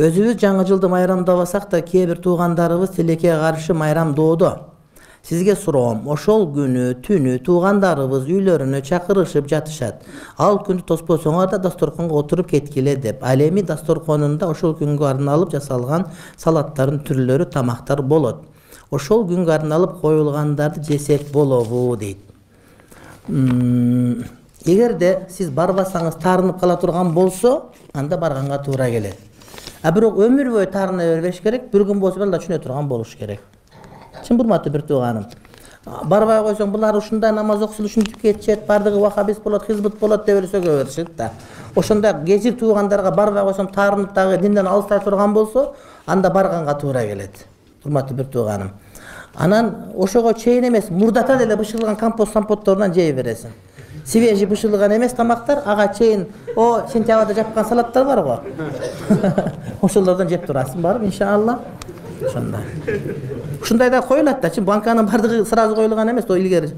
Өзүбүз жаңы жылды майрамдабасак да кээ бир туугандарыбыз тилекке каршы майрамдоодо. Сизге суроом, ошол күнү түнү туугандарыбыз үйлөрүнө чакырышып жатышат. Ал күндү тоспосоңор да дасторконго отуруп кеткиле деп. Ал эми дасторконунда ошол күнгө арналып жасалган салаттардын түрлөрү, тамактар болот. Ошол күнгө арналып коюлгандарды жесек болобу дейт. Эгерде сиз барбасаңыз таарынып кала турган болсо, анда барганга туура келет. А бирок өмүр бою таарына бербеш керек, бир күн болсо да түшүнө турган болуш керек. Чын урматтуу бир тууганым. Барбай койсоң, булар ушундай намаз окусун ушинтип кетишет, бардыгы вахабист болот, хизбут болот деп сөөгө беришет да. Ошондой кечир туугандарга барбай койсоң, таарынып дагы динден алыстай турган болсо, анда барганга туура келет. Урматтуу бир тууганым. Анан ошого чейин эмес, мурдата деле бышырылган компост-сампотторунан жей бересиң. Свежий бышырылган эмес тамактар, ага чейин сентябрда жапкан салаттар бар го. Ошолордон жеп турасың барып, иншалла. Ошондой. Ушундай да коюлат да, чын банканын бардыгы сразу коюлган эмес, то илгери